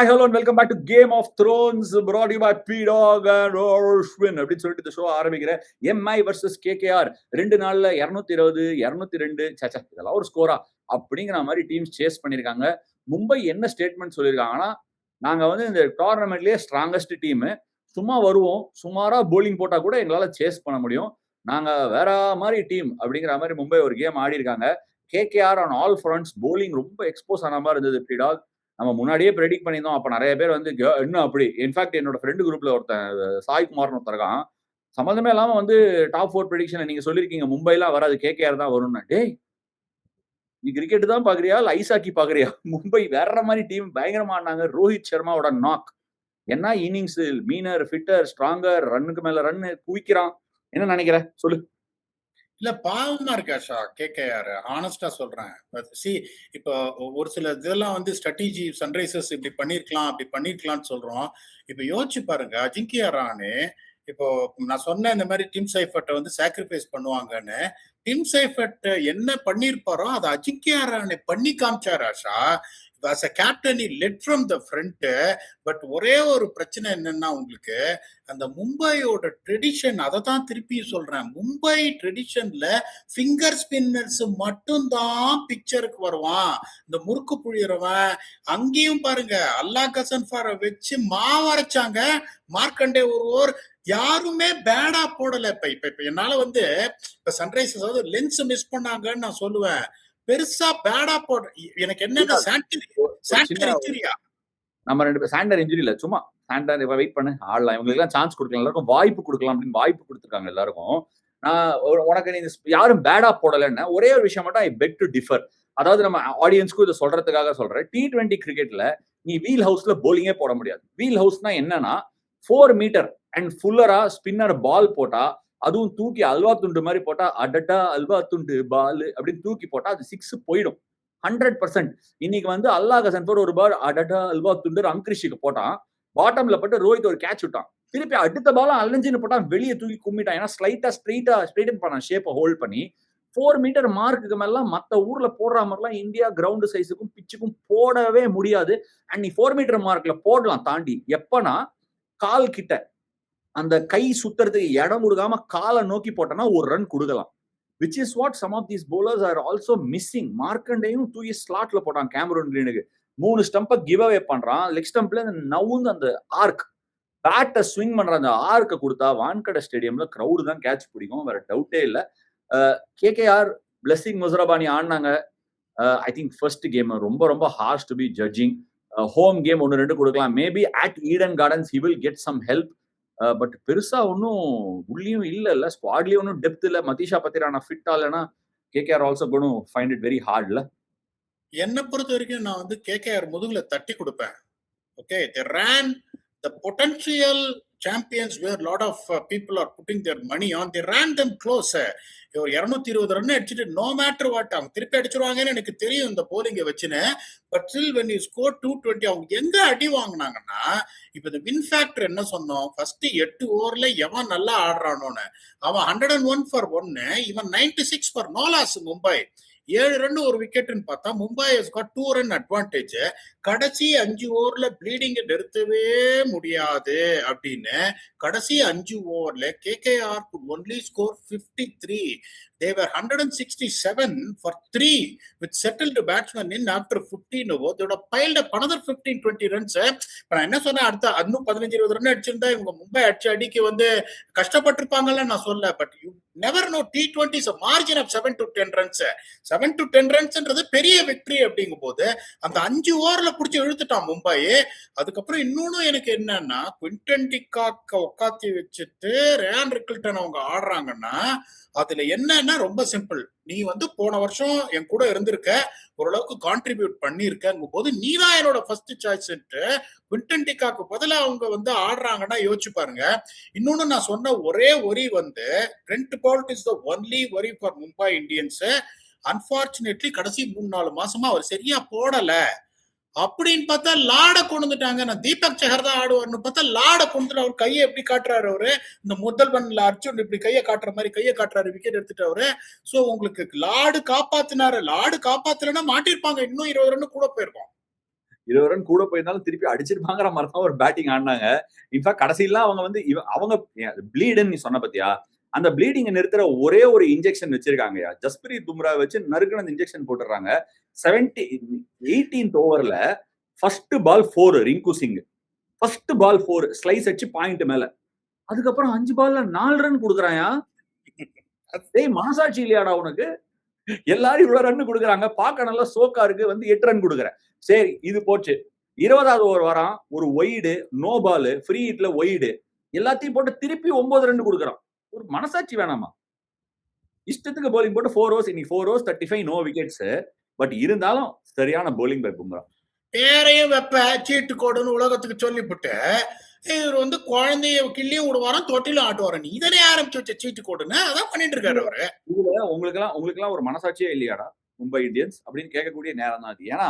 Hi, hello, and welcome back to Game of Thrones, brought to you by P-Dog and Ashwin. அப்படின்னு சொல்லிட்டு இந்த show ஆரம்பிக்கிறேன். MI vs KKR 2 நாள்ல 220, 202 சச்சா இதெல்லாம் ஒரு ஸ்கோரா அப்படிங்கிற மாதிரி டீம்ஸ் சேஸ் பண்ணியிருக்காங்க. மும்பை என்ன ஸ்டேட்மெண்ட் சொல்லியிருக்காங்கன்னா, நாங்க வந்து இந்த டோர்னமெண்ட்லயே ஸ்ட்ராங்கஸ்ட் டீம். சும்மா வருவோம், சுமாரா போலிங் போட்டா கூட எங்களால சேஸ் பண்ண முடியும். நாங்க வேற மாதிரி டீம் அப்படிங்கிற மாதிரி மும்பை ஒரு கேம் ஆடி இருக்காங்க. KKR on all fronts bowling ரொம்ப எக்ஸ்போஸ் ஆன மாதிரி இருந்தது. P-Dog நம்ம முன்னாடியே ப்ரெடிக்ட் பண்ணியிருந்தோம். அப்ப நிறைய பேர் வந்து இன்னும் அப்படி இன்ஃபேக்ட் என்னோட ஃப்ரெண்டு குரூப்ல ஒருத்தன் சாய்குமார்னு ஒருத்தர் இருக்கான். சம்மந்தமே இல்லாம வந்து டாப் 4 ப்ரெடிக்ஷன் நீங்க சொல்லியிருக்கீங்க மும்பைலாம் வராது KKR தான் வரும்னு. டேய் நீ கிரிக்கெட் தான் பாக்குறியா இல்ல ஐஸ் ஹாக்கி பாக்குறியா? மும்பை வேற மாதிரி டீம் பயங்கரமா ஆடினாங்க. ரோஹித் சர்மாவோட நாக் என்ன இன்னிங்ஸ், மீனர், ஃபிட்டர், ஸ்ட்ராங்கர், ரன்னுக்கு மேல ரன்னு குவிக்கிறான். என்ன நினைக்கிற சொல்லு. இல்ல பாவமா இருக்கா ஷா கேகேஆர், ஆனஸ்டா சொல்றேன். இப்போ ஒரு சில இதெல்லாம் வந்து ஸ்ட்ராட்டஜி சன்ரைசர்ஸ் இப்படி பண்ணிருக்கலாம் அப்படி பண்ணிருக்கலாம்னு சொல்றோம். இப்ப யோசிச்சு பாருங்க, அஜிங்கியா ரஹானே இப்போ நான் சொன்ன இந்த மாதிரி டிம் சைஃபர்ட்டை வந்து சாக்ரிஃபைஸ் பண்ணுவாங்கன்னு, டிம் சைஃபர்ட் என்ன பண்ணிருப்பாரோ அதை அஜிங்கியா ரஹானே பண்ணி காமிச்சாரு ஆஷா. as a captain he led from the front. But ஒரே ஒரு பிரச்சனை என்னன்னா, உங்களுக்கு அந்த மும்பையோட ட்ரெடிஷன், அதை தான் திருப்பி சொல்றேன், மும்பை ட்ரெடிஷன்ல ஃபிங்கர் ஸ்பின்னர்ஸ் மட்டும்தான் பிக்சருக்கு வருவான். இந்த முறுக்கு புழியறவன் அங்கேயும் பாருங்க அல்லா கசன்ஃபாரை வச்சு மாவரைச்சாங்க. மார்க்கண்டே ஒரு ஓவர் யாருமே பேடா போடல. இப்ப என்னால வந்து இப்ப சன்ரைசர்ஸ் அதாவது லென்ஸ் மிஸ் பண்ணாங்கன்னு நான் சொல்லுவேன். பெருசா பேடா போட எனக்கு என்ன சாண்டர் இன்ஜுரியா, நம்ம ரெண்டு பேர் சாண்டர் இன்ஜுரி இல்ல, சும்மா சாண்டர் வெயிட் பண்ணு ஆடலாம், இவங்களுக்கு எல்லாம் சான்ஸ் கொடுக்கலாம், எல்லாருக்கும் வாய்ப்பு கொடுக்கலாம் அப்படின்னு வாய்ப்பு கொடுத்துருக்காங்க எல்லாருக்கும். உனக்கு நீ யாரும் பேடா போடலன்னு ஒரே ஒரு விஷயம் மட்டும் ஐ பெக் டு டிஃபர். அதாவது நம்ம ஆடியன்ஸ்க்கும் இதை சொல்றதுக்காக சொல்றேன். T20 கிரிக்கெட்ல நீ வீல் ஹவுஸ்ல போலிங்கே போட முடியாது. வீல் ஹவுஸ்னா என்னன்னா 4 மீட்டர் அண்ட் ஃபுல்லரா ஸ்பின்னர் பால் போட்டா, அதுவும் தூக்கி அல்வா துண்டு மாதிரி போட்டா, அடட்டா அல்வா துண்டு பால் அப்படின்னு தூக்கி போட்டா அது 6 போயிடும் 100%. இன்னைக்கு வந்து அல்லா கசன்ஃபர் ஒரு பால் அடட்டா அல்வா துண்டு அங்கிரிஷுக்கு போட்டான், பாட்டம்ல போட்டு ரோஹித் ஒரு கேட்ச் விட்டான், திருப்பி அடுத்த பாலம் அலஞ்சின்னு போட்டான், வெளியே தூக்கி கும்பிட்டான். ஏன்னா ஸ்ட்ரைட்டன் பண்ணான், ஷேப்பை ஹோல்ட் பண்ணி. 4 மீட்டர் மார்க்குக்கு மேல மத்த ஊர்ல போடுற மாதிரிலாம் இந்தியா கிரவுண்ட் சைஸுக்கும் பிச்சுக்கும் போடவே முடியாது. அண்ட் நீ 4 மீட்டர் மார்க்ல போடலாம் தாண்டி எப்பனா கால் கிட்ட அந்த கை சுத்துறதுக்கு இடம் கொடுக்காம காலை நோக்கி போட்டனா ஒரு ரன் கொடுக்கலாம். which is what some of these bowlers are also missing. மார்க்கண்டேயும் தூக்கி ஸ்லாட்ல போட்டான் கேமரூன் கிரீனுக்கு. 3 ஸ்டம்பை கிவ் அவே பண்றான். லெக் ஸ்டம்ப்ல நவுந்து அந்த ஆர்க் பேட்டை ஸ்விங் பண்ற அந்த ஆர்க்கை கொடுத்தா வான்கடை ஸ்டேடியம்ல கிரௌடு தான் கேட்ச் பிடிக்கும், வேற டவுட்டே இல்லை. KKR பிளஸிங் முசரபானி ஆடினாங்க. ஐ திங்க் ஃபர்ஸ்ட் கேம் ரொம்ப ரொம்ப harsh to be judging. Home game 1-2 கொடுக்கலாம். Maybe at Eden Gardens he will get some help. But பெருசா ஒன்னும் உள்ளியும் இல்ல, ஸ்குவாட்லயும் ஒன்னும் டெப்த் இல்ல. மதீஷா பத்திரானா ஃபிட் ஆலனா KKR also going to find it very hard இல்ல. என்ன பொறுத்த வரைக்கும் நான் வந்து KKR முதுகுல தட்டி கொடுப்பேன். Okay, they ran the potential champions where a lot of people are putting their money on. They ran them close. ஒரு 220 ரன் அடிச்சுட்டு நோ மேட்டர் வாட் அவங்க திருப்பி அடிச்சிருவாங்கன்னு எனக்கு தெரியும் இந்த போலிங்க வச்சுன்னு. But still when you score 220 அவங்க எங்க அடி வாங்கினாங்கன்னா, இப்ப இந்த வின் ஃபேக்டர் என்ன சொன்னோம், ஃபர்ஸ்ட் 8 ஓவர்ல எவன் நல்லா ஆடுறானோன்னு, அவன் 101 for 1, இவன் 96 for no loss. Mumbai 7 run ஒரு விக்கெட்னு பார்த்தா Mumbai has got 2 run advantage. கடைசி 5 ஓவர்ல ப்ளீடிங் நிறுத்தவே முடியாது அப்படின்னு கடைசி 5 ஓவர்ல KKR could only score 53. They were 167 for 3 with settled batsmen in after 15 overs. They would have piled up another 15-20 runs. நான் என்ன சொன்னேன், அடுத்த இன்னும் 15-20 ரன் அடிச்சிருந்தா இவங்க மும்பை அடிக்கு வந்து கஷ்டப்பட்டிருப்பாங்கல்ல நான் சொல்ல. But you never know, T20 is a margin of 7 to 10 runs. 7 to 10 ரன்ஸ்ன்றது பெரிய விக்டரி. அப்படிங்கும் போது அந்த 5 ஓவர்ல புடிச்சு இழுத்துட்டான் மும்பை. அதுக்கப்புறம் இன்னொன்னு எனக்கு என்னன்னா, குவிண்டன் டிகாக்க உட்காத்தி வச்சுட்டு ரேன் ரிக்கிள்டன் அவங்க ஆடுறாங்கன்னா, அதுல என்னன்னா ரொம்ப சிம்பிள். நீ வந்து போன வருஷம் என் கூட இருந்திருக்க, ஓரளவுக்கு கான்ட்ரிபியூட் பண்ணிருக்கும் போது நீதான் என்னோட ஃபர்ஸ்ட் சாய்ஸ். குவிண்டன் டிகாக்கு பதிலா அவங்க வந்து ஆடுறாங்கன்னா யோசிச்சு பாருங்க. இன்னொன்னு நான் சொன்ன ஒரே ஒரி வந்து Trent Boult is the only worry for Mumbai Indians. Unfortunately கடைசி 3-4 மாசமா அவர் சரியா போடல. அப்படின்னு பார்த்தா லாட கொண்டு வந்துட்டாங்க. நான் தீபக் சஹர் தான் ஆடுவார்னு பார்த்தா லாட கொண்டு அவர் கையை எப்படி காட்டுறாரு, அவரு இந்த முதல் பன்ல அர்ஜுன் இப்படி கையை காட்டுற மாதிரி கையை காட்டுறாரு, விக்கெட் எடுத்துட்டு அவரு. சோ உங்களுக்கு லாடு காப்பாத்தினாரு. லாடு காப்பாத்தலன்னா மாட்டிருப்பாங்க, இன்னும் 20 ரன் கூட போயிருக்கும். 20 ரன் கூட போயிருந்தாலும் திருப்பி அடிச்சிருப்பாங்கிற மாதிரி தான் ஒரு பேட்டிங் ஆடினாங்க. இன்ஃபேக்ட் கடைசியில அவங்க வந்து அவங்க ப்ளீடுன்னு நீ சொன்ன பத்தியா, அந்த ப்ளீடிங்கை நிறுத்துற ஒரே ஒரு இன்ஜெக்ஷன் வச்சிருக்காங்கயா. ஜஸ்பிரீத் பும்ரா வச்சு நறுக்குன்னு அந்த இன்ஜெக்ஷன் போட்டுறாங்க. 18th ஓவர்ல first ball 4 Rinku Singh, first ball 4 slice அடிச்சு பாயிண்ட் மேல. அதுக்கப்புறம் 5 பால்ல 4 ரன் கொடுக்குறாயா. டேய் மனசாட்சி இல்லையாடா உனக்கு? எல்லாரும் இவ்வளவு ரன் கொடுக்குறாங்க, பார்க்க நல்லா சோக்கா இருக்கு, வந்து 8 ரன் கொடுக்குறேன். சரி இது போச்சு. 20வது ஓவர் வரான், ஒரு ஒய்டு, நோ பால், ஃப்ரீ ஹிட்ல ஒய்டு, எல்லாத்தையும் போட்டு திருப்பி 9 ரன் கொடுக்குறான். ஒரு மனசாட்சி வேணாமா? இஷ்டத்துக்கு bowling போட்டு 4 overs, இன்னைக்கு 4 overs 35 நோ விக்கெட்ஸ். பட் இருந்தாலும் சரியான bowling பை பும்ரா. பேரையும் வெப்ப சீட்டு கோடுன்னு உலகத்துக்கு சொல்லிவிட்டு இவர் வந்து குழந்தைய கிள்ளியும் விடுவாராம், தொட்டிலும் ஆட்டுவாராம். நீ இதனே ஆரம்பிச்சு வச்ச சீட்டு கோடுன்னு அதான் பண்ணிட்டு இருக்காரு அவரு. இதுல உங்களுக்கு ஒரு மனசாட்சியே இல்லையாடா மும்பை இந்தியன்ஸ் அப்படின்னு கேட்கக்கூடிய நேரம் தான் அது. ஏன்னா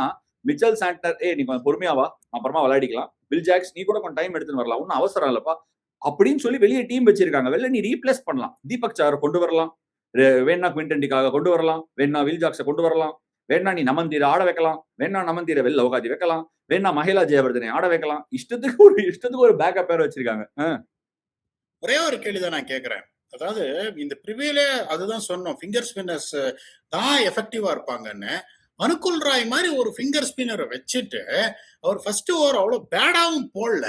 மிச்சல் சாண்டனர், நீ கொஞ்சம் பொறுமையா வா, அப்புறமா விளையாடிக்கலாம். வில் ஜாக்ஸ், நீ கூட கொஞ்சம் டைம் எடுத்துன்னு வரலாம், ஒன்னும் அவசரம் இல்லப்பா அப்படின்னு சொல்லி வெளியே டீம் வச்சிருக்காங்க. வெளில நீ ரீப்ளேஸ் பண்ணலாம். தீபக் சாரை கொண்டு வரலாம், வேணா குவிண்டன்டிக்காக கொண்டு வரலாம், வேணா வில் ஜாக்ஸை கொண்டு வரலாம், வேணா நீ நமந்தீரை ஆட வைக்கலாம், வேணா நமந்தீரை வெளில உகாதி வைக்கலாம், வேணா மஹிலா ஜெயவர்தனை ஆட வைக்கலாம். இஷ்டத்துக்கு ஒரு பேக்கப் பேர் வச்சிருக்காங்க. ஒரே ஒரு கேள்விதான் நான் கேட்கிறேன். அதாவது இந்த பிரிவியில அதுதான் சொன்னோம், ஃபிங்கர் ஸ்பின்னர்ஸ் தான் எஃபெக்டிவா இருப்பாங்கன்னு. அனுகுல் ராய் மாதிரி ஒரு ஃபிங்கர் ஸ்பின்னரை வச்சுட்டு அவர் ஃபர்ஸ்ட் ஓவர் அவ்வளவு பேடாவும் போடல,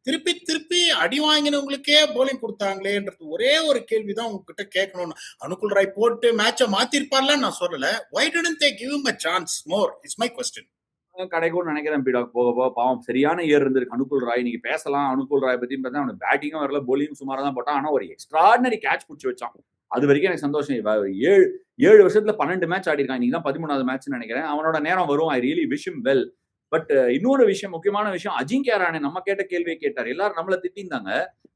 திருப்பி திருப்பி அடி வாங்கினவங்களுக்கே போலிங் கொடுத்தாங்களேன்றது ஒரே ஒரு கேள்விதான் உங்ககிட்ட கேட்கணும்னு. அனுகுல் ராய் போட்டு மேட்சை மாத்திருப்பார்லாம் நான் சொல்லல. Why didn't they give him a chance more is my question. கிடைக்கும்னு நினைக்கிறேன் பீடாக். போக போக பாவம் சரியான இயர் இருந்திருக்கு அனுகுல் ராய். நீங்க பேசலாம் அனுகுல் ராய் பத்தி பார்த்தா, அவனுக்கு பேட்டிங்கும் வரல, போலிங்கும் சுமாரா தான் போட்டான். ஆனா ஒரு எக்ஸ்ட்ராடினரி கேட்ச் பிடிச்சி வச்சான். அது வரைக்கும் எனக்கு சந்தோஷம். 7 வருஷத்துல 12 மேட்ச் ஆடி இருக்கான். இன்னைக்கு தான் 13வது மேட்ச் நினைக்கிறேன். அவனோட நேரம் வரும். I really wish him well. But இன்னொரு விஷயம், முக்கியமான விஷயம், அஜிங்கியா ரஹானே நம்ம கேட்ட கேள்வியை கேட்டார். எல்லாரும் நம்மள திட்டிருந்தாங்க,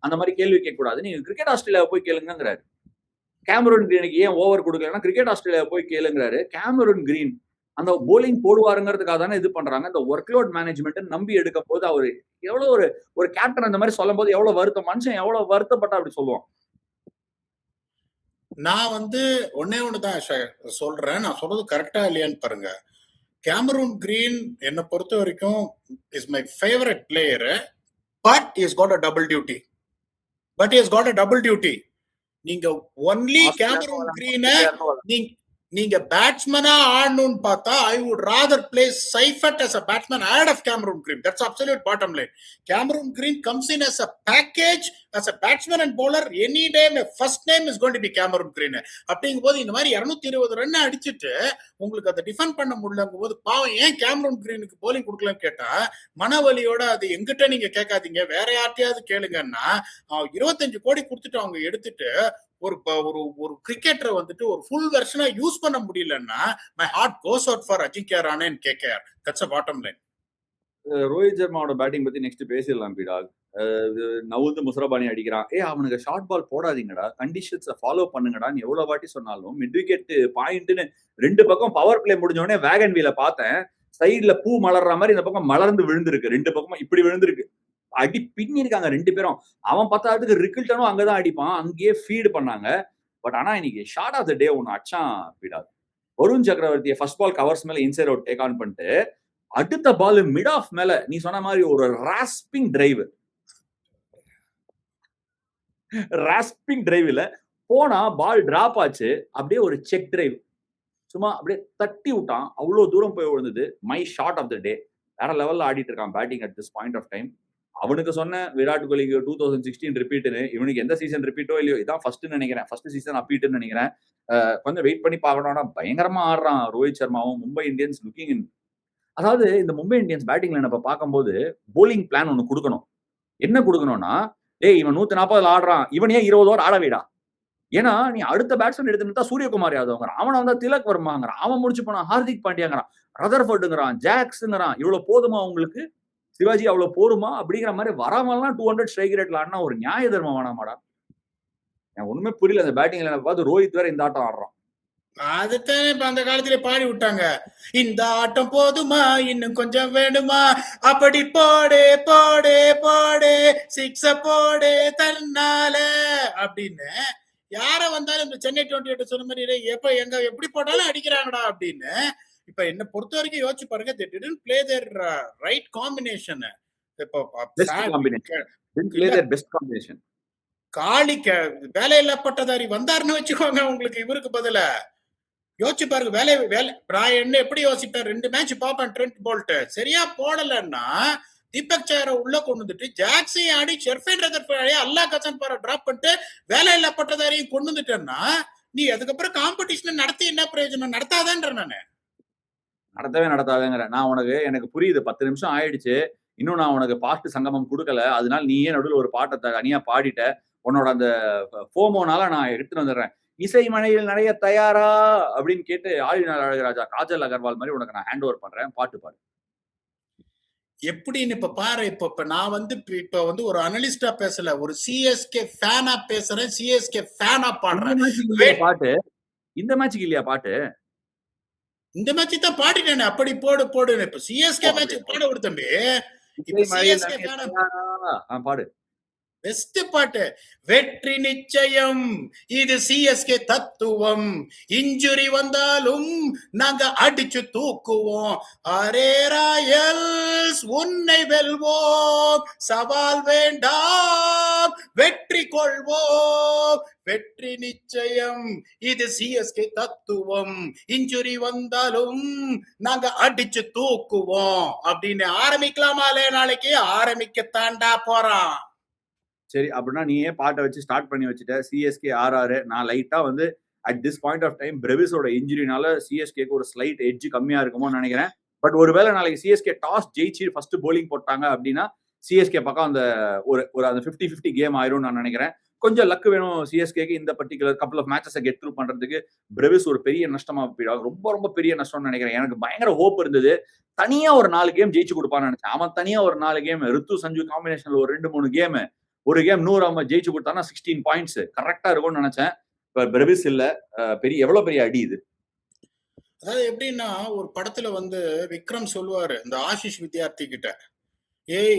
அந்த மாதிரி கேள்வி கேட்க கூடாது, நீங்க கிரிக்கெட் ஆஸ்திரேலியா போய் கேளுங்கிறாரு. கேமரூன் கிரீனுக்கு ஏன் ஓவர் கொடுக்கலன்னா கிரிக்கெட் ஆஸ்திரேலியா போய் கேளுங்கிறாரு. கேமரூன் கிரீன் அந்த போலிங் போடுவாருங்கிறதுக்காக தானே இது பண்றாங்க. இந்த ஒர்க் லோட் மேனேஜ்மெண்ட் நம்பி எடுக்கும் போது அவரு எவ்வளவு ஒரு கேப்டன் அந்த மாதிரி சொல்லும் போது எவ்வளவு வருத்தம், மனுஷன் எவ்வளவு வருத்தப்பட்டா அப்படி சொல்லுவான். நான் வந்து ஒன்னே ஒண்ணுதான் சொல்றேன், நான் சொல்றது கரெக்டா இல்லையான்னு பாருங்க. கேமரூன் கிரீன் என்னை பொறுத்த வரைக்கும் is my favourite player. But is got a double duty. நீங்க ஒன்லி கேமரூன் கிரீனை நீங்க பேட்ஸ்மேனா ஆடணும்னு பார்த்தா, I would rather play Seifert as a batsman ahead of Cameron Green. That's absolute bottom line. Cameron Green comes in as a package as a batsman and bowler. Any day my first name is going to be Cameron Green. அப்படிங்கும் போது இந்த மாதிரி 220 run அடிச்சுட்டு உங்களுக்கு அதை defend பண்ண முடியலங்கும் போது பாவம் ஏன் கேமரூன் கிரீனுக்கு போலிங் கொடுக்கலன்னு கேட்டா, மனவலியோட அது எங்கிட்ட நீங்க கேட்காதீங்க, வேற யார்ட்டையாவது கேளுங்கன்னா, 25 கோடி கொடுத்துட்டு அவங்க எடுத்துட்டு ஒரு கிரிக்கெட்டரை வந்துட்டு ஒரு ஃபுல் வெர்ஷனா யூஸ் பண்ண முடியலன்னா, my heart goes out for Ajinkya Rahane and KKR. That's a bottom line. Rohit சர்மாவோட பேட்டிங் பத்தி நெக்ஸ்ட் பேசிடலாம் பீடாக். நவுந்து முசரபானி அடிக்கிறான். அவனுக்கு ஷார்ட் பால் போடாதீங்கடா, கண்டிஷன்ஸை ஃபாலோ பண்ணுங்கடா. நீ எவ்வளவு வாட்டி சொன்னாலும் மிட் விக்கெட் பாயிண்ட்னு 2 பக்கம் பவர் பிளே முடிஞ்ச உடனே வேகன் வீல பார்த்தேன், சைட்ல பூ மலர்ற மாதிரி இந்த பக்கம் மலர்ந்து விழுந்திருக்கு, 2 பக்கமும் இப்படி விழுந்திருக்கு, அடி பின்னி இருக்காங்க 2 பேரும். அவன் 10 ரிக்கில்டனும் அங்கதான் அடிப்பான், அங்கேயே ஃபீட் பண்ணாங்க. பட் ஆனா இன்னைக்கு ஷார்ட் ஆஃப் த டே ஒன்னு அச்சான் பீடாக். வருண் சக்கரவர்த்தியை ஃபர்ஸ்ட் பால் கவர்ஸ் மேல இன்சைட் அவுட் டேக் ஆன் பண்ணிட்டு, அடுத்த பால் மிட் ஆஃப் மேல நீ சொன்ன மாதிரி ஒரு ராஸ்பிங் டிரைவ்ல போனா பால் டிராப் ஆச்சு. அப்படியே ஒரு செக் டிரைவ் சும்மா அப்படியே தட்டி விட்டான், அவ்வளவு தூரம் போய் விழுந்தது. My shot of the day. வேற லெவல்ல ஆடிட்டு இருக்கான் batting at this point of time. அவனுக்கு சொன்ன விராட் கோலிக்கு 2016 ரிப்பீட்னு, இவனுக்கு எந்த சீசன் ரிப்பீட்டோ இல்லையோ, இதான் ஃபர்ஸ்ட் நினைக்கிறேன், ஃபர்ஸ்ட் சீசன் அப்பீட்டுன்னு நினைக்கிறேன். கொஞ்சம் வெயிட் பண்ணி பார்க்கணும்னா பயங்கரமா ஆடுறான் ரோஹித் சர்மாவும். மும்பை இந்தியன்ஸ் லுக்கிங் இன், அதாவது இந்த மும்பை இந்தியன்ஸ் பேட்டிங் லைனப்ப பார்க்கும்போது போலிங் பிளான் ஒன்னு கொடுக்கணும். என்ன கொடுக்கணும்னா, இவன் 140 ஆடுறான், இவன் ஏன் 20 ஓவர் ஆட வைடா. ஏன்னா நீ அடுத்த பேட்ஸ்மேன் எடுத்துட்டா சூரியகுமார் யாதவ்ங்கிறான், அவனை வந்தா திலக் வர்மாங்கிறான், அவன் முடிச்சு போனா ஹார்திக் பாண்டியாங்கிறான், ரதர்ஃபோர்டுங்கிறான், ஜாக்ஸ்ங்கிறான். இவ்வளவு போதுமா உங்களுக்கு சிவாஜி, அவ்வளவு போருமா அப்படிங்கிற மாதிரி வராமலாம் 200 ஸ்ட்ரைக் ரேட்ல ஆடினா ஒரு நியாய தர்மம் வேணாமாடா. எனக்கு ஒண்ணுமே புரியல அந்த பேட்டிங் லைனை பார்த்து. ரோஹித் வேற இந்த ஆட்டம் ஆடுறான். அதுதான் இப்ப அந்த காலத்துல பாடி விட்டாங்க, இந்த ஆட்டம் போதுமா இன்னும் கொஞ்சம் வேணுமா, அப்படி போடே போடே போடே சிக்ஸ போடே தன்னால அப்படின்னு. யார வந்தாலும் இந்த சென்னை 28 சொன்ன மாதிரி எப்ப எங்க எப்படி போட்டாலும் அடிக்கிறாங்கடா அப்படின்னு இப்ப என்ன பொறுத்த வரைக்கும் யோசிச்சு பாருங்க, they didn't play their right combination. இப்போ பெஸ்ட் காம்பினேஷன். Didn't play இல்ல their best combination. காளிக்க வேலையில்லா பட்டதாரி வந்தாருன்னு வச்சுக்கோங்க, உங்களுக்கு இவருக்கு பதிலா யோசிச்சு பாருங்க. வேலை நான் என்ன எப்படி யோசிப்பேன், 2 மேட்ச் பார்ப்பேன் ட்ரெண்ட் போல்ட் சரியா போடலன்னா தீபக் சாரை உள்ள கொண்டு வந்துட்டு ஜாக்ஸையும் ஆடி ஷெர்ஃபேன் ரதர்ஃபர்ட் அல்லா கசன் பார டிராப் பண்ணிட்டு வேலையில்லா பட்டதாரியும் கொண்டு வந்துட்டேன்னா நீ அதுக்கப்புறம் காம்படிஷன் நடத்தி என்ன பிரயோஜனம்? நடத்தாதேன்ற நானு. நடத்தாதேங்கிற நான் எனக்கு புரியுது. 10 நிமிஷம் ஆயிடுச்சு, இன்னும் நான் உனக்கு பாட்டு சங்கமம் கொடுக்கல, அதனால நீயே நடுவில் ஒரு பாட்டை தனியா பாடிட்ட, உன்னோட அந்த ஃபோமோனால நான் எடுத்துட்டு வந்துடுறேன். இசை மழையில் நிறைய தயாரா அப்படின்னு கேட்டு ஆழிநாள் அழகராஜா காஜல் அகர்வால் மாதிரி உனக்கு நான் ஹேண்ட் ஓவர் பண்றேன், பாட்டு பாடு. எப்படின்னு இப்ப பாரு. இப்ப நான் இப்ப ஒரு அனலிஸ்டா பேசல, ஒரு சிஎஸ்கே ஃபேனா பேசுறேன், சிஎஸ்கே ஃபேனா பாடுறேன். பாட்டு இந்த மேட்சுக்கு இல்லையா பாட்டு? இந்த மேட்ச் தான் பாடிட்டேன். அப்படி போடு. இப்ப சிஎஸ்கே மேட்ச் பாட விடு தம்பி. இப்ப சிஎஸ்கே ஃபேனா பாடு. பெஸ்ட் பாட்டு. வெற்றி நிச்சயம், இது சிஎஸ்கே தத்துவம், இன்ஜுரி வந்தாலும் நாங்க அடிச்சு தூக்குவோம், அரே ராயல்ஸ் உன்னை வெல்வோம், சவால் வேண்டாம் வெற்றி கொள்வோம், வெற்றி நிச்சயம், இது சிஎஸ்கே தத்துவம், இன்ஜுரி வந்தாலும் நாங்க அடிச்சு தூக்குவோம் அப்படின்னு ஆரம்பிக்கலாமாலே? நாளைக்கு ஆரம்பிக்கத்தாண்டா போறான். சரி, அப்படின்னா நீயே பாட்டை வச்சு ஸ்டார்ட் பண்ணி வச்சுட்ட. சிஎஸ்கே ஆர்ஆர் நான் லைட்டா at this point of time பிரெவிஸோட இன்ஜுரினால சிஎஸ்கேக்கு ஒரு ஸ்லைட் எட்ஜ் கம்மியா இருக்குமோ நினைக்கிறேன். பட் ஒருவேளை நாளைக்கு சிஎஸ்கே டாஸ் ஜெயிச்சு ஃபர்ஸ்ட் போலிங் போட்டாங்க அப்படின்னா சிஎஸ்கே பக்கம் அந்த ஒரு அந்த 50-50 கேம் ஆயிரும் நான் நினைக்கிறேன். கொஞ்சம் லக்கு வேணும் சிஎஸ்கேக்கு இந்த பர்டிகுலர் கப்பல் ஆஃப் மேட்சஸை கெட் த்ரூ பண்றதுக்கு. பிரெவிஸ் ஒரு பெரிய நஷ்டமா போயிடும், ரொம்ப பெரிய நஷ்டம்னு நினைக்கிறேன். எனக்கு பயங்கர ஹோப் இருந்தது, தனியா ஒரு 4 கேம் ஜெயிச்சு கொடுப்பான்னு நினைச்சேன். அவன் தனியா ஒரு 4 கேம், ரித்து சஞ்சு காம்பினேஷன்ல ஒரு 2-3 கேம், ஒரு கேம் 100 அவன் ஜெயிச்சு கொடுத்தானா 16 பாயிண்ட்ஸ் கரெக்டா இருக்கும்னு நினைச்சேன். இப்ப பிரெவிஸ் இல்ல, எவ்வளவு பெரிய அடி இது. அதாவது எப்படின்னா, ஒரு படத்துல விக்ரம் சொல்லுவாரு இந்த ஆஷிஷ் வித்யார்த்தி கிட்ட,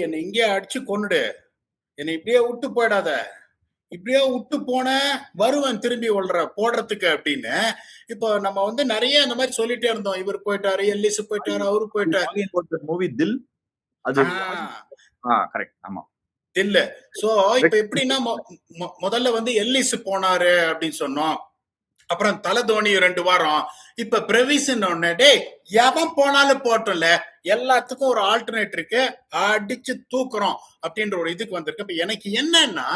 என்னை இங்கே அடிச்சு கொன்னுடு, என்னை இப்படியே விட்டு போயிடாத, இப்படியே விட்டு போன வருவன் திரும்பி போடுறதுக்கு அப்படின்னு. இப்போ நம்ம நிறைய அந்த மாதிரி சொல்லிட்டே இருந்தோம். இவர் போயிட்டாரு, எல்லிஸ் போயிட்டாரு, அவரு போயிட்டாரு. மூவி தில், அது கரெக்ட். ஆமா, இல்ல. சோ இப்ப எப்படின்னா முதல்ல எல்லிஸ் போனாரு அப்படின்னு சொன்னோம், அப்புறம் தலை தோனி 2 வாரம், இப்ப பிரெவிஸ் எவன் போனாலும் போட்டோம்ல, எல்லாத்துக்கும் ஒரு ஆல்டர்னேட் இருக்கு, அடிச்சு தூக்குறோம் அப்படின்ற ஒரு இதுக்கு வந்திருக்கு. இப்ப எனக்கு என்னன்னா,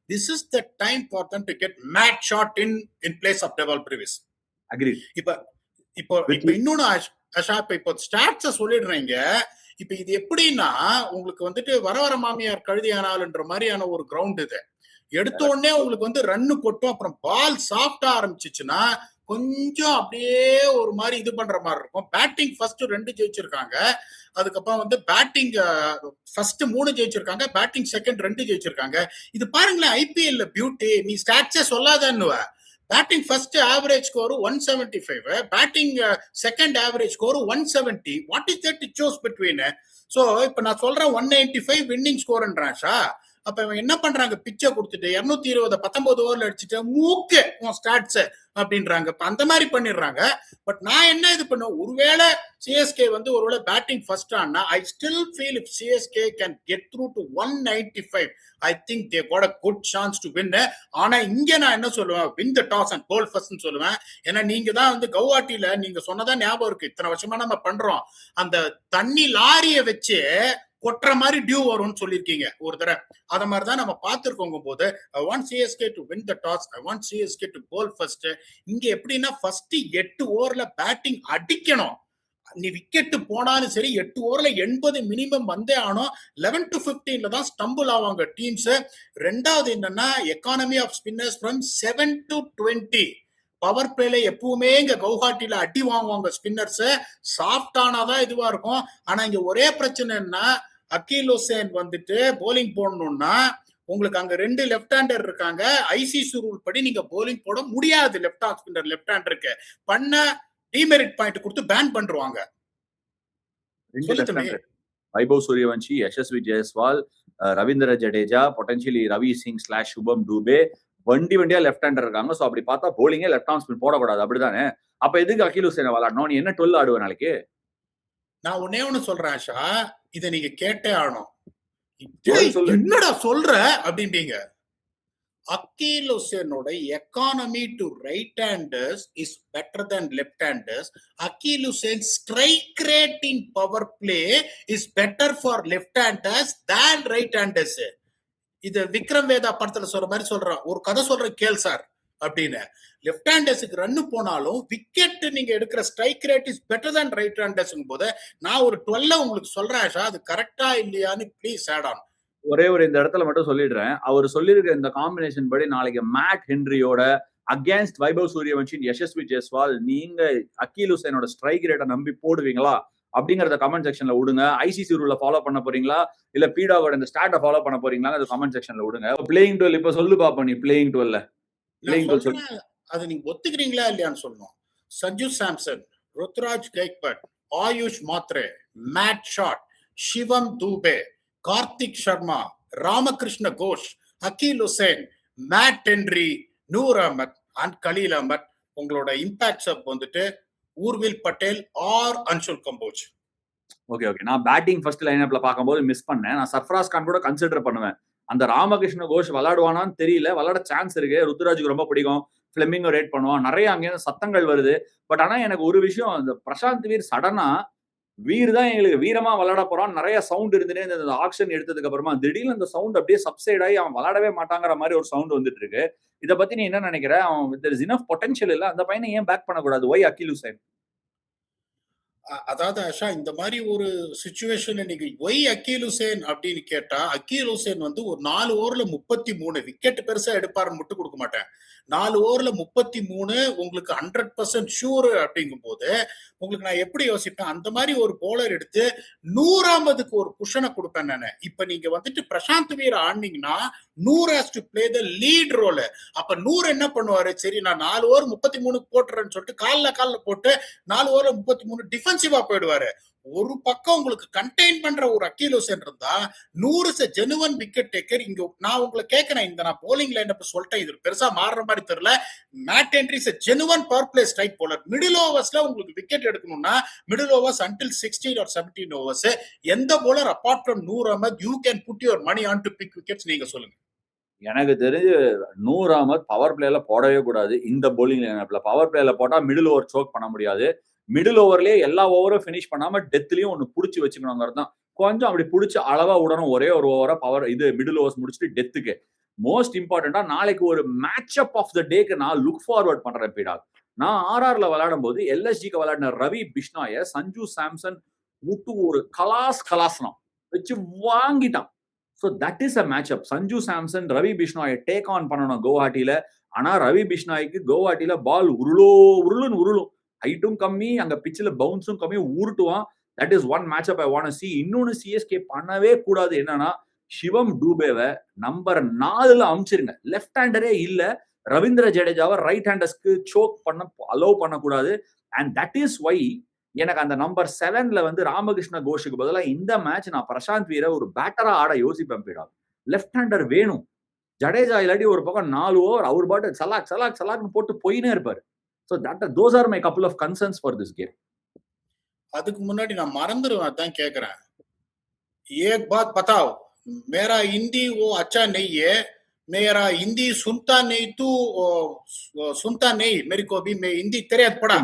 this is the time for them to get mad shot in place of Deval Brevis. Agreed. இப்போ இன்னொன்னு ஆஷா, இப்போ ஸ்டாட்ஸ சொல்லிடுறீங்க. இப்ப இது எப்படின்னா, உங்களுக்கு வர மாமியார் கழுதியானால்ன்ற மாதிரியான ஒரு கிரவுண்ட் இது. எடுத்த உடனே உங்களுக்கு ரன்னு கொட்டும், அப்புறம் பால் சாஃப்டா ஆரம்பிச்சிச்சுன்னா கொஞ்சம் அப்படியே ஒரு மாதிரி இது பண்ற மாதிரி இருக்கும். பேட்டிங் ஃபர்ஸ்ட் 2 ஜெயிச்சிருக்காங்க, அதுக்கப்புறம் பேட்டிங் ஃபர்ஸ்ட் 3 ஜெயிச்சிருக்காங்க, பேட்டிங் செகண்ட் 2 ஜெயிச்சிருக்காங்க. இது பாருங்களேன், ஐபிஎல் பியூட்டி. நீ ஸ்டாட்ஸே சொல்லாதன்னுவ. Batting first average score 175, batting second average score 170. What is that choose between? So இப்ப நான் சொல்றேன் 195 வின்னிங் ஸ்கோர்ன்றாஷா. அப்ப இவங்க என்ன பண்றாங்க, பிச்சை கொடுத்துட்டு 220 19 ஓவர்ல அடிச்சுட்டு மூக்கு ஸ்டாட்ஸ் அப்படின்றாங்க. அந்த மாதிரி பண்ணிடுறாங்க. பட் நான் என்ன இது பண்ணுவேன், ஒருவேளை சிஎஸ்கே ஒருவேளை பேட்டிங் ஃபர்ஸ்ட் ஆனா, I still feel if CSK can get through to 195, I think they got a good chance to win. ஆனா இங்க நான் என்ன சொல்லுவேன், win the toss and bowl first சொல்லுவேன். ஏன்னா நீங்க தான் கவுஹாட்டில நீங்க சொன்னதா ஞாபகம் இருக்கு, இத்தனை வருஷமா நம்ம பண்றோம், அந்த தண்ணி லாரிய வச்சு கொட்டுற மாதிரி டியூ வரும்னு சொல்லியிருக்கீங்க ஒரு தடவை. அத மாதிரிதான் நம்ம பார்த்திருக்கோங்க போது, I want CSK to win the toss, I want CSK to bowl first. இங்க எப்படின்னா ஃபர்ஸ்ட் 8 ஓவர்ல பேட்டிங் அடிக்கணும். நீ விக்கெட் போனாலும் சரி 8 ஓவர்ல 80 மினிமம் வந்தே ஆனோம். 11 to 15 தான் ஸ்டம்பிள் ஆவாங்க டீம்ஸ். ரெண்டாவது என்னன்னா, economy of spinners from 7 to 20. Power பிளேல எப்பவுமே இங்க கவுஹாட்டில அடி வாங்குவாங்க ஸ்பின்னர்ஸ், சாஃப்ட் ஆனாதான் இதுவா இருக்கும். ஆனா இங்க ஒரே பிரச்சனை என்ன, அக்கீல் ஹுசேன் போலிங் போடணும்னா உங்களுக்கு அங்க 2 லெஃப்ட் ஹேண்டர் இருக்காங்க. ஐசிசி ரூல் படி நீங்க போலிங் போட முடியாது. லெஃப்ட் ஆஃப் ஸ்பின்னர் லெஃப்ட் ஹேண்டருக்கு பண்ண டிமெரிட் பாயிண்ட் கொடுத்து பேன் பண்றாங்க. வைபவ் சூரியவன்ஷி, யசஸ்வி ஜெயஸ்வால், ரவீந்திர ஜடேஜா, பொட்டன்ஷியலி ரவி சிங் / சுபம் டூபே, வண்டியா லெஃப்ட் ஹேண்டர் இருக்காங்க. சோ அப்படி பார்த்தா போலிங்கே லெஃப்ட் ஆர்ம் ஸ்பின் போடக்கூடாது. அப்படிதானே? அப்ப எதுக்கு அகில் ஹுசேனை விளையாடணும்? நீ என்ன 12 ஆடுவ நாளைக்கு? நான் ஒன்னே ஒண்ணு சொல்றேன் ஆஷா, இதை நீங்க கேட்டே ஆகணும். என்னடா சொல்ற அப்படின்றீங்க. அக்கீல் ஹுசேனோட economy to right handers is better then left handers. Akeal Hosein strike rate in power play is better for left handers then right handers. இது விக்ரம் வேதா படத்துல சொல்ற மாதிரி சொல்றான். ஒரு கதை சொல்ற கேள் சார் அப்படின்னு. லெஃப்ட் ஹேண்டர்ஸுக்கு ரன்னு போனாலும் விக்கெட் நீங்க எடுக்கிற strike rate is better than right handers போது நான் ஒரு 12 உங்களுக்கு சொல்றேன் ஆஷா, அது கரெக்டா இல்லையான்னு ப்ளீஸ் ஆட் ஆன். ஒரே ஒரு இந்த இடத்துல மட்டும் சொல்லிடுறேன். அவர் சொல்லியிருக்க இந்த காம்பினேஷன் படி நாளைக்கு மேட் ஹென்ரியோட அகேன்ஸ்ட் வைபவ் சூரியவன்ஷின் யசஸ்வி ஜெய்ஸ்வால் நீங்க அக்கீல் ஹுசேனோட ஸ்ட்ரைக் ரேட்டை நம்பி போடுவீங்களா அப்படிங்கறத கமெண்ட் செக்ஷன்ல விடுங்க. ஐசிசி ரூல்ல ஃபாலோ பண்ண போறீங்களா இல்ல பீடாவோட இந்த ஸ்டாட்டை ஃபாலோ பண்ண போறீங்களா கமெண்ட் செக்ஷன்ல விடுங்க. பிளேயிங் 12 இப்ப சொல்லு பாப்போம். நீ பிளேயிங் 12 அது நீங்க ஒத்துக்கிறீங்களா இல்லையான்னு சொல்லணும். Sanju Samson, Ruturaj Gaikwad, Ayush Mhatre, Matt Short, Shivam Dube, Kartik Sharma, Ramakrishna Ghosh, Akeal Hosein, Matt Henry, Noor Ahmad and Khaleel Ahmed. உங்களோட இம்பாக்ட் சப் வந்துட்டு ஊர்வில் பட்டேல் ஆர் அன்சுல் கம்போஜ். ஓகே. நான் பேட்டிங் ஃபர்ஸ்ட் லைனப்ல பார்க்கும்போது மிஸ் பண்ணேன். நான் சர்ஃப்ராஸ் கான் கூட கன்சிடர் பண்ணுவேன். அந்த ராமகிருஷ்ண கோஷ் விளையாடுவானான்னு தெரியல. விளையாட சான்ஸ் இருக்கு. ருத்துராஜுக்கு ரொம்ப பிடிக்கும். பிளெமிங்கோ ரேட் பண்ணுவான். நிறைய அங்கே சத்தங்கள் வருது. பட் ஆனா எனக்கு ஒரு விஷயம், இந்த பிரசாந்த் வீர் சடனா வீர் தான் எங்களுக்கு வீரமா விளையாட போறான் நிறைய சவுண்ட் இருந்துனே இந்த ஆக்ஷன் எடுத்ததுக்கு அப்புறமா திடீர்னு அந்த சவுண்ட் அப்படியே சப்சைட் ஆகி அவன் விளையாடவே மாட்டாங்கிற மாதிரி ஒரு சவுண்ட் வந்துட்டு இருக்கு. இதை பத்தி நீ என்ன நினைக்கிற? அவன் there is enough potential இல்ல, அந்த பையனை ஏன் பேக் பண்ணக்கூடாது? Why Akeal Hosein? அதாவது ஆஷா, இந்த மாதிரி ஒரு சுச்சுவேஷன் இன்னைக்கு ஒய் அக்கீல் ஹுசேன் அப்படின்னு கேட்டா, அக்கீல் ஹுசேன் வந்து ஒரு 4 ஓவர்ல 33 விக்கெட் பெருசா எடுப்பாருன்னு மட்டும் கொடுக்க மாட்டேன். 4 ஓவர்ல 33 உங்களுக்கு 100% ஷூர் அப்படிங்கும் போது உங்களுக்கு நான் எப்படி யோசிப்பேன், அந்த மாதிரி ஒரு போலர் எடுத்து 100ஆவதுக்கு ஒரு குஷனை கொடுப்பேன் நானு. இப்ப நீங்க வந்துட்டு Prashanth Veer ஆடினீங்கன்னா 100 has to play the lead role. அப்ப 100 என்ன பண்ணுவாரு, சரி நான் 4 ஓவர் 33 போட்டுறேன்னு சொல்லிட்டு கால்ல போட்டு 4 ஓவர்ல 33 டிஃபென்சிவா போயிடுவாரு. ஒரு பக்கம் உங்களுக்கு கண்டெயின் பண்ற ஒரு அக்கீல் ஹுசேன் இருந்தா 100 ஜெனுவன் விக்கெட் டேக்கர். இங்க நான் உங்களை கேட்கிறேன், இந்த நான் போலிங் லைன் அப்ப சொல்லிட்டேன், இது பெருசா மாறுற மாதிரி தெரியல. Matt Henry is genuine power play strike bowler. Middle ஓவர்ஸ்ல உங்களுக்கு விக்கெட் எடுக்கணும்னா middle overs until 16 or 17 overs எந்த bowler apart from Noor Ahmad you can put your money on to pick wickets நீங்க சொல்லுங்க. எனக்கு தெரிஞ்சு நூர் அஹமத் பவர் பிளேல போடவே கூடாது. இந்த போலிங் லைனப்ல பவர் பிளேல போட்டா மிடில் ஓவர் சோக் பண்ண முடியாது. மிடில் ஓவர்லயே எல்லா ஓவரும் பினிஷ் பண்ணாம டெத்லயும் ஒன்னு புடிச்சு வச்சுக்கணுங்கிறது தான். கொஞ்சம் அப்படி புடிச்சு அளவா விடணும். ஒரே ஒரு ஓவரா பவர் இது மிடில் ஓவர்ஸ் முடிச்சுட்டு டெத்துக்கு. மோஸ்ட் இம்பார்ட்டன்டா நாளைக்கு ஒரு மேட்ச் அப் ஆஃப் த டேக்கு நான் லுக் ஃபார்வர்ட் பண்றேன் பீடா. நான் ஆர்ஆர்ல விளையாடும் போது எல்எஸ்ஜிக்கு விளையாடின ரவி பிஷ்னாய சஞ்சு சாம்சன் முட்டு ஒரு கலாஸ்னா வச்சு வாங்கிட்டான். So that is a match up. Sanju Samson Ravi பிஷ்னாயை டேக் ஆன் பண்ணணும் கவுஹாட்டியில. ஆனா ரவி பிஷ்னாய்க்கு கவுஹாட்டியில பால் உருளுன்னு உருளும். ஹைட்டும் கம்மி, அங்க பிச்சில் பவுன்ஸும் கம்மி, ஊருட்டுவான். That is one match up I want to see. இன்னொன்னு சிஎஸ்கே பண்ணவே கூடாது என்னன்னா, சிவம் டூபேவை நம்பர் 4ல அமிச்சிருங்க. லெஃப்ட் ஹேண்டரே இல்ல. ரவீந்திர ஜடேஜாவை ரைட் ஹேண்டர்ஸ்க்கு சோக் பண்ண அலோவ் பண்ணக்கூடாது. அண்ட் தட் இஸ் வை எனக்கு அந்த நம்பர் 7ல வந்து ராமகிருஷ்ண கோஷுக்கு பதிலா இந்த மேட்ச் நான் பிரசாந்த் வீரை ஒரு பேட்டரா ஆட யோசிப்பேன் பீடா. லெஃப்ட் ஹேண்டர் வேணும். ஜடேஜா இல்லாட்டி ஒரு பக்கம் 4 ஓவர் அவர் பாட்டு சலாக்னு போட்டு போயினே இருப்பாரு. So those are my couple of concerns for this game. அதுக்கு முன்னாடி நான் மறந்துடுவேன், அதான் கேக்குறேன். एक बात बताओ, मेरा हिंदी वो अच्छा नहीं है, मेरा हिंदी सुनता नहीं, तू सुनता नहीं मेरे को भी, मैं हिंदी தெரியாது படா.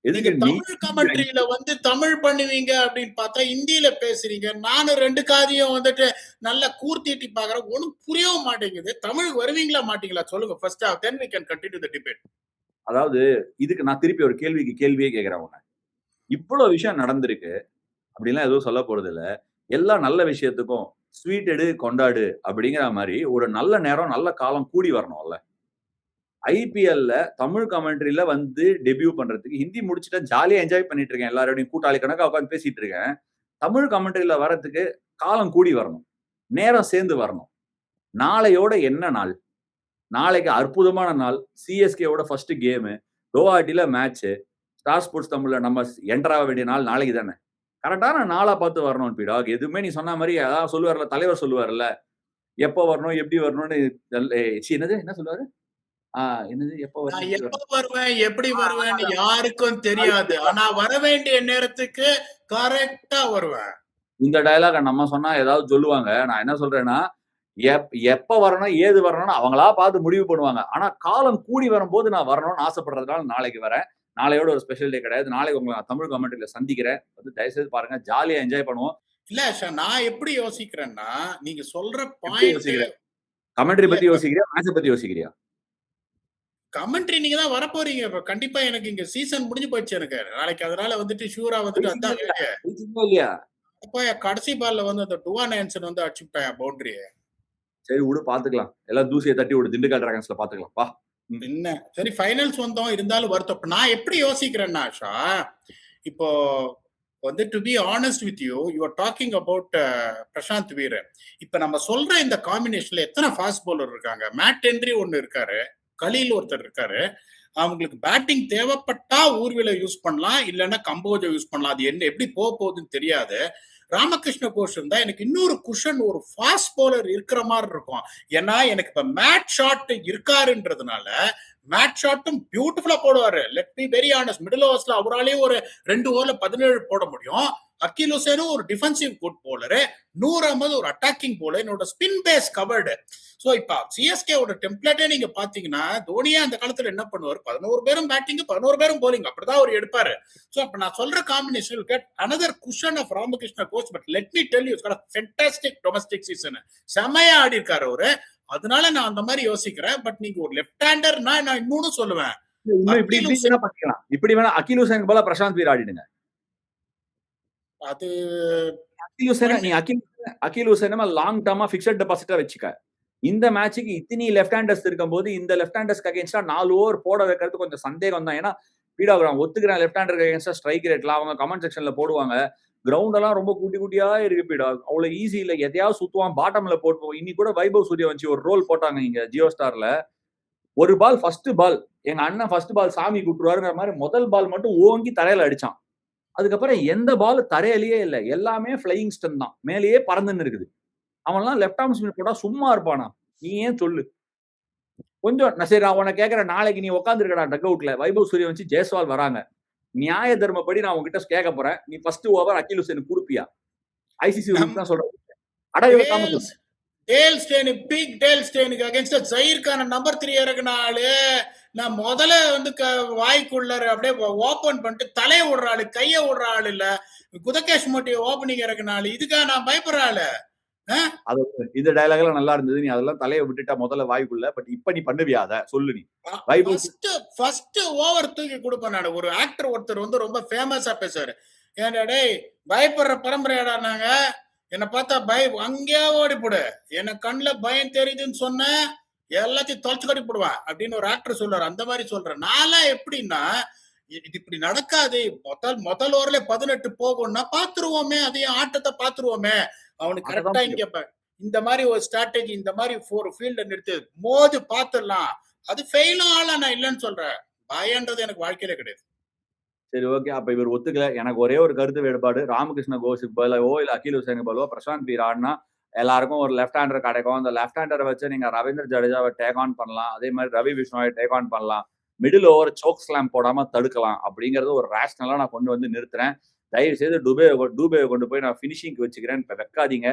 நீங்க தமிழ் கமெண்ட்ரியில வந்து தமிழ் பண்ணுவீங்க அப்படின்னு பார்த்தா ஹிந்தியில பேசுறீங்க. நானும் 2 காதையும் வந்துட்டு நல்லா கூர்த்திட்டு பாக்குறேன், ஒன்னும் புரியவும் மாட்டேங்குது. தமிழ் வருவீங்களா மாட்டீங்களா சொல்லுங்க first, then we can continue the debate. அதாவது இதுக்கு நான் திருப்பி ஒரு கேள்வியே கேட்கிறேன் உன்னை. இவ்வளவு விஷயம் நடந்திருக்கு அப்படின்லாம் எதுவும் சொல்ல போறது இல்ல. எல்லா நல்ல விஷயத்துக்கும் ஸ்வீட் எடு கொண்டாடு அப்படிங்கிற மாதிரி ஒரு நல்ல நேரம் நல்ல காலம் கூடி வரணும்ல. ஐபிஎல்ல தமிழ் கமெண்ட்ரியில வந்து டெபியூ பண்றதுக்கு ஹிந்தி முடிச்சுட்டா ஜாலியா என்ஜாய் பண்ணிட்டு இருக்கேன். எல்லாரோடையும் கூட்டாளி கணக்கா உட்காந்து பேசிட்டு இருக்கேன். தமிழ் கமெண்ட்ரியில வரதுக்கு காலம் கூடி வரணும், நேரம் சேர்ந்து வரணும். நாளையோட என்ன நாள்? நாளைக்கு அற்புதமான நாள். சிஎஸ்கேவோட ஃபர்ஸ்ட் கேமு, கவுஹாட்டில மேட்ச், ஸ்டார் ஸ்போர்ட்ஸ் தமிழ்ல நம்ம என்டர் ஆக வேண்டிய நாள் நாளைக்கு தானே. கரெக்டான நாளா பார்த்து வரணும் பீடா. எதுவுமே நீ சொன்ன மாதிரி அதான் சொல்லுவார்ல தலைவர் சொல்லுவார்ல, எப்போ வரணும், எப்படி வரணும்னு என்னது என்ன சொல்லுவாரு? என்னது எப்போ வரணும், நான் எப்படி எப்ப வரணும்? வருவேன், எப்படி வருவேன்னு யாருக்கும் தெரியாது. ஆனா வர வேண்டிய நேரத்துக்கு கரெக்ட்டா வருவேன். இந்த டயலாக நம்ம சொன்னா ஏதாவது சொல்லுவாங்க. நான் என்ன சொல்றேன்னா, எப்ப வரணும், ஏது வரணும்னு அவங்களா பார்த்து முடிவு பண்ணுவாங்க. ஆனா காலம் கூடி வரும்போது நான் வரணும்னு ஆசைப்படுறதுனால நாளைக்கு வரேன். நாளையோட ஒரு ஸ்பெஷல் டே கிடையாது. நாளைக்கு உங்கள நான் தமிழ் கமெண்ட்ரில சந்திக்கிறேன். வந்து தயவுசெய்து பாருங்க. ஜாலியா என்ஜாய் பண்ணுவோம். இல்ல நான் எப்படி யோசிக்கிறேன்னா, நீங்க சொல்ற எப்படி பாயிண்ட் யோசிக்கிற? கமெண்ட்ரி இல்ல பத்தி யோசிக்கிறியா? மேட்ச்ச பத்தி யோசிக்கிறியா? கமெண்ட்ரி நீங்க தான் வரப்போறீங்க. இப்ப கண்டிப்பா எனக்கு இங்க சீசன் முடிஞ்சு போச்சு எனக்கு. நாளைக்கு அதனால வந்துட்டு ஷூரா வந்துட்டு ஜெயிச்சிங்களா அதான் இல்லையா? வேலைய. ஜெயிச்சிங்களா இல்லையா? அப்ப கடைசி பால்ல வந்து அந்த டுவான் ஆன்சன் வந்து அடிச்சுட்டான் பவுண்டரிய. சரி விடு பார்த்துக்கலாம். எல்லாம் தூசிய தட்டி விடு. திண்டுக்கல் டிராகன்ஸ்ல பார்த்துக்கலாம். வா. ம். என்ன சரி ஃபைனல்ஸ் வந்தோம் இருந்தாலும் வருத்தம். இப்ப நான் எப்படி யோசிக்கிறேன்னா ஆஷா, இப்போ வந்து to be honest with you are talking about Prashanth Veer. இப்ப நம்ம சொல்ற இந்த காம்பினேஷன்ல எத்தனை ஃபாஸ்ட் பவுலர் இருக்காங்க? மேட் ஹென்றி ஒன்னு இருக்காரு, கலீல் ஒருத்தர் இருக்காரு. அவங்களுக்கு பேட்டிங் தேவைப்பட்டா ஊர்வில யூஸ் பண்ணலாம், இல்லைன்னா கம்போஜ யூஸ் பண்ணலாம். அது என்ன எப்படி போக போகுதுன்னு தெரியாது. ராமகிருஷ்ண கோஷ் இருந்தா எனக்கு இன்னொரு குஷன் ஒரு ஃபாஸ்ட் பவுலர் இருக்கிற மாதிரி இருக்கும். ஏன்னா எனக்கு இப்ப மேட் ஷாட் இருக்காருன்றதுனால மேட் ஷாட்டும் பியூட்டிஃபுல்லா போடுவாரு. Let be very honest, middle ஓவர்ஸ்ல அவராலே ஒரு 2 ஓவர்ல 17 போட முடியும். அக்கீல் ஹுசேனும் ஒரு defensive good bowler, Noor Ahmad ஒரு அட்டாக்கிங் போலர், என்னோட ஸ்பின் பேஸ் கவர்டு. சோ இப்ப சிஎஸ்கேவோட டெம்ப்ளேட்டே நீங்க பாத்தீங்கன்னா தோனியா அந்த காலத்துல என்ன பண்ணுவாரு, 11 பேரும் பேட்டிங் 11 பேரும் போலிங் அப்படிதான் அவர் எடுப்பாரு. சோ அப்ப நான் சொல்ற combination get another cushion of Ramakrishna Ghosh. But let me tell you fantastic domestic season, செமையா ஆடி இருக்காரு அவரு. அதனால நான் அந்த மாதிரி யோசிக்கிறேன். பட் நீங்க ஒரு லெஃப்ட் ஹேண்டர்னா நான் இன்னொன்னு சொல்லுவேன், இன்னும் இப்படி அக்கீல் இப்படி ஹுசேன் வேணா பண்ணிக்கலாம். இப்படி வேணா அகில் ஹுசேனுக்கு பதிலா பிரசாந்த் வீர் ஆடிடுங்க. அது அகில் ஹுசேன பண்ணி நீ அகில் ஹுசேன லாங் டர்மா பிக்ஸட் டெபாசிட்டா வச்சுக்க. இந்த மேட்சுக்கு இத்தனை லெஃப்ட் ஹேண்டர்ஸ் இருக்கும்போது இந்த லெஃப்ட் ஹேண்டர்ஸ்க்கு அகைன்ஸ்டா 4 ஓவர் போட வைக்கிறது கொஞ்சம் சந்தேகம் தான். ஏன்னா பீடாகிராம் ஒத்துக்கிறேன், லெஃப்ட் ஹேண்டருக்கு அகைன்ஸ்டா ஸ்ட்ரைக் ரேட்லாம் அவங்க கமெண்ட் செக்ஷன்ல போடுவாங்க. கிரவுண்ட் எல்லாம் ரொம்ப குட்டி குட்டியா இருக்கு பீடா, அவ்வளவு ஈஸி இல்ல. எதையாவது சுத்துவான், பாட்டம்ல போட்டு. இன்னைக்கு கூட வைபவ் சூரியவன்சி ஒரு ரோல் போட்டாங்க இங்க ஜியோ ஸ்டார்ல. ஒரு பால் ஃபர்ஸ்ட் பால் எங்க அண்ணன் ஃபர்ஸ்ட் பால் சாமி கூட்டுருவாருங்கிற மாதிரி முதல் பால் மட்டும் ஓங்கி தரையில அடிச்சான். அதுக்கப்புறம் எந்த பால் தரையிலேயே இல்ல, எல்லாமே பிளையிங் ஸ்டன் தான், மேலேயே பறந்துன்னு இருக்குது. அவன்லாம் லெஃப்ட் ஆர்ம் ஸ்பின் போட்டா சும்மா இருப்பானா? நீ ஏன் சொல்லு. கொஞ்சம் சரி நான் உன்னை கேட்கறேன், நாளைக்கு நீ உட்காந்துருக்கடா டக் அவுட்ல, வைபவ் சூரியவன்சி ஜெய்ஸ்வால் வராங்க, நியாய தர்மப்படி நான் உங்ககிட்ட கேட்க போறேன், நீ ஃபர்ஸ்ட் ஓவர் அகில் ஹுசேனுக்கு கொடுப்பியா? ஐசிசி ரூல்ஸ் தான் சொல்றேன். அடைய வைக்காம சொல்லு. டேல் ஸ்டேன், பிக் டேல் ஸ்டேனுக்கு அகைன்ஸ்டா ஜயீர் கான நம்பர் 3 இறக்குனாலு நான் முதல்ல வந்து வாய்க்குள்ளார அப்படியே ஓபன் பண்ணிட்டு தலையை விடுற ஆளு, கையை விடுற ஆளு இல்ல. குதகேஷ் மோட்டிய ஓபனிங் இறக்குனாலு இதுக்காக நான் பயப்படுற ஆளு. அது இந்த டயலாக் எல்லாம் நல்லா இருந்தது, நீ அதெல்லாம் தலையை விட்டுட்டா முதல்ல வாய்க்குள்ள. பட் இப்ப நீ பண்ணுவியா அத சொல்லு. நீ வைபவ் ஃபர்ஸ்ட் ஓவர் தூக்கி கொடுப்பேன் நான். ஒரு ஆக்டர் ஒருத்தர் வந்து ரொம்ப ஃபேமஸா பேசுவாரு, ஏன்டா டேய் பயப்படுற பரம்பரையாடா நாங்க, என்ன பார்த்தா அங்கேயே ஓடி போடு, எனக்கு கண்ணுல பயம் தெரியுதுன்னு சொன்ன எல்லாத்தையும் தொலைச்சு கட்டி போடுவேன் அப்படின்னு ஒரு ஆக்டர் சொல்றாரு. அந்த மாதிரி சொல்றேன். நான்லாம் எப்படின்னா இது இப்படி நடக்காது, முதல் ஓவர்ல 18 போகும்னா பாத்துருவோமே, அதையும் ஆட்டத்தை பாத்துருவோமே. அவனுக்கு கரெக்டா இங்க இந்த மாதிரி ஒரு ஸ்ட்ராட்டஜி, இந்த மாதிரி ஒரு ஃபீல்ட நிறுத்து மோது பாத்துடலாம். அது ஃபெயிலும் ஆளா நான் இல்லைன்னு சொல்றேன். பயன்றது எனக்கு வாழ்க்கையில கிடையாது. சரி ஓகே, அப்ப இவர் ஒத்துக்கல. எனக்கு ஒரே ஒரு கருத்து வேறுபாடு. ராமகிருஷ்ண கோஷுக்கு பதிலாவோ இல்ல அகில் ஹுசேனுக்கு பதிலாவோ பிரசாந்த் வீர் ஆடினா எல்லாருக்கும் ஒரு லெஃப்ட் ஹேண்டர் கிடைக்கும். அந்த லெஃப்ட் ஹேண்டரை வச்சு நீங்க ரவீந்திர ஜடேஜாவை டேக் ஆன் பண்ணலாம், அதே மாதிரி ரவி பிஷ்ணோவை டேக் ஆன் பண்ணலாம், மிடில் ஓவர் சோக் ஸ்லாம் போடாம தடுக்கலாம். அப்படிங்கறது ஒரு ரேஷனலா நான் கொண்டு வந்து நிறுத்துறேன். தயவு செய்து டூபேவை கொண்டு போய் நான் பினிஷிங்க்கு வச்சுக்கிறேன், இப்ப வைக்காதீங்க.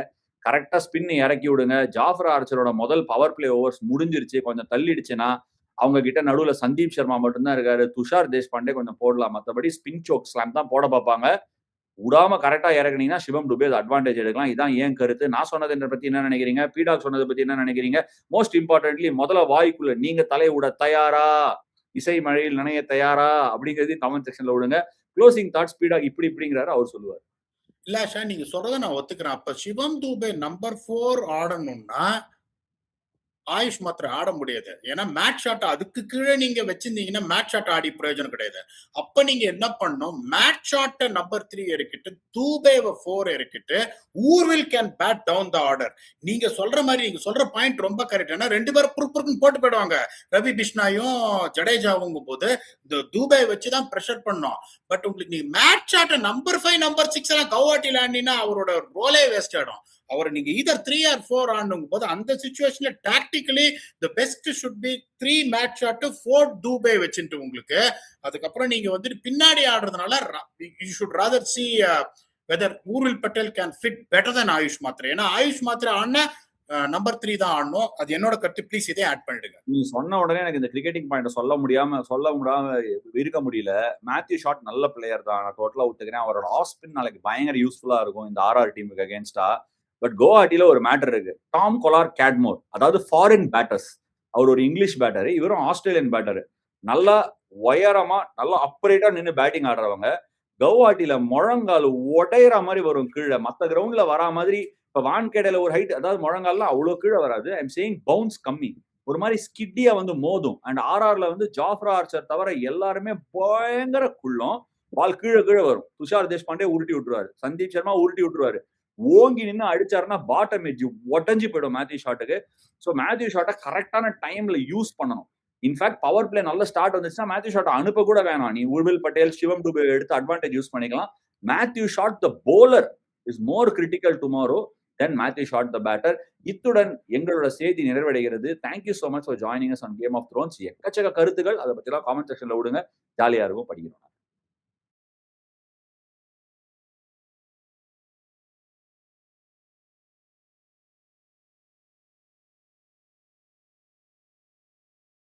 கரெக்டா ஸ்பின் இறக்கி விடுங்க. ஜாஃபர் ஆர்ச்சரோட முதல் பவர் பிளே ஓவர்ஸ் முடிஞ்சிருச்சு. கொஞ்சம் தள்ளிடுச்சுன்னா அவங்க கிட்ட நடுவுல சந்தீப் சர்மா மட்டும்தான் இருக்காரு. துஷார் தேஷ்பாண்டே கொஞ்சம் போடலாம். மற்றபடி ஸ்பின் சோக் ஸ்லாம் தான் போட பார்ப்பாங்க. விடாம கரெக்டா இறங்குனீங்கன்னா சிவம் டுபே அட்வான்டேஜ் எடுக்கலாம். இதான் ஏன் கருத்து. நான் சொன்னதை பத்தி என்ன நினைக்கிறீங்க? பீடாக் சொன்னதை பத்தி என்ன நினைக்கிறீங்க? மோஸ்ட் இம்பார்ட்டன்ட்லி முதல்ல வாய்க்குள்ள நீங்க தலையை விட தயாரா, இசை மழையில் நனைய தயாரா அப்படிங்கிறது கமெண்ட் செக்ஷன்ல விடுங்க. க்ளோசிங் தாட்ஸ் பீடாக் இப்படிங்கிறாரு, அவர் சொல்லுவார். இல்ல ஆஷா, நீங்க சொல்றதை நான் ஒத்துக்கிறேன். அப்ப சிவம் தூபே நம்பர் 4 ஆடணும்னா ஆயுஷ் மாத்திரம் ஆட முடியாது. ஏன்னா மேட் ஷாட் அதுக்கு கீழே நீங்க வச்சிருந்தீங்கன்னா மேட் ஷாட் ஆடி பிரயோஜனம் கிடையாது. அப்ப நீங்க என்ன பண்ணணும், மேட் ஷாட் நம்பர் 3 இறக்கிட்டு தூபேவை 4 இறக்கிட்டு Urvil can bat down the order. நீங்க சொல்ற மாதிரி நீங்க சொல்ற பாயிண்ட் ரொம்ப கரெக்ட். ஏன்னா 2 பேரும் புறுப்புறுன்னு போட்டு போயிடுவாங்க. ரவி பிஷ்னாயும் ஜடேஜாவும் போது இந்த தூபே வச்சுதான் பிரஷர் பண்ணோம். பட் உங்களுக்கு நீங்க மேட் ஷாட் நம்பர் 5 நம்பர் 6 எல்லாம் கவாட்டி லேண்டினா அவரோட ரோலே வேஸ்ட் ஆயிடும். அவர் நீங்க either 3 or 4 ஆடணும் போது அந்த சிச்சுவேஷன்ல tactically the best should be 3 match Short 4 Dube வச்சுட்டு உங்களுக்கு அதுக்கப்புறம் நீங்க வந்துட்டு பின்னாடி ஆடுறதுனால you should rather see whether Urvil Patel can fit better then Ayush Mhatre. ஏன்னா ஆயுஷ் மாத்ரே ஆடினா நம்பர் 3 தான் ஆடணும். அது என்னோட கருத்து. ப்ளீஸ் இதே ஆட் பண்ணிடுங்க. நீ சொன்ன உடனே எனக்கு இந்த கிரிக்கெட்டிங் பாயிண்ட் சொல்ல முடியாம இருக்க முடியல. மேத்யூ ஷாட் நல்ல பிளேயர் தான், நான் டோட்டலா விட்டுக்கிறேன். அவரோட ஆஃப் ஸ்பின் நாளைக்கு பயங்கர யூஸ்ஃபுல்லா இருக்கும் இந்த ஆர்ஆர் டீமுக்கு அகேன்ஸ்டா. பட் குவாஹாட்டில ஒரு மேட்டர் இருக்கு. டாம் கொலார் கேட்மோர், அதாவது ஃபாரின் பேட்டர்ஸ். அவர் ஒரு இங்கிலீஷ் பேட்டர், இவரும் ஆஸ்திரேலியன் பேட்டர். நல்லா உயரமா நல்லா அப்ரைட்டா நின்று பேட்டிங் ஆடுறவங்க. கவுஹாட்டில முழங்கால் உடையிற மாதிரி வரும் கீழே, மற்ற கிரவுண்ட்ல வரா மாதிரி. இப்ப வான்கேடையில ஒரு ஹைட், அதாவது முழங்கால்லாம் அவ்வளவு கீழே வராது. ஐம் சேயிங் பவுன்ஸ் கம்மி, ஒரு மாதிரி ஸ்கிட்டியா வந்து மோதும். அண்ட் ஆர்ஆர்ல வந்து ஜாஃப்ரா ஆர்ச்சர் தவிர எல்லாருமே பயங்கர குள்ளம், பால் கீழே கீழே வரும். துஷார் தேஷ்பாண்டே உருட்டி விட்டுருவாரு, சந்தீப் சர்மா உருட்டி விட்டுருவாரு. ஓங்கி நின்று அடிச்சாருன்னா பாட்டம் எட்ஜ் உடஞ்சி போயிடும் மேத்யூ ஷாட்டுக்கு. ஸோ மேத்யூ ஷாட்டை கரெக்டான டைம்ல யூஸ் பண்ணணும். இன்ஃபேக்ட் பவர் பிளே நல்ல ஸ்டார்ட் வந்துச்சுன்னா மேத்யூ ஷாட் அனுப்ப கூட வேணாம். நீ ஊர்வில் பட்டேல், சிவம் டுபே எடுத்து அட்வான்டேஜ் யூஸ் பண்ணிக்கலாம். Matthew Short the bowler is more critical tomorrow than Matthew Short the batter. இத்துடன் எங்களோட செய்தி நிறைவடைகிறது. Thank you so much for joining us on Game of Thrones. எக்கச்சக்க கருத்துகள், அதை பத்திலாம் காமெண்ட் செக்ஷன்ல விடுங்க, ஜாலியா இருக்கும், படிக்கணும்.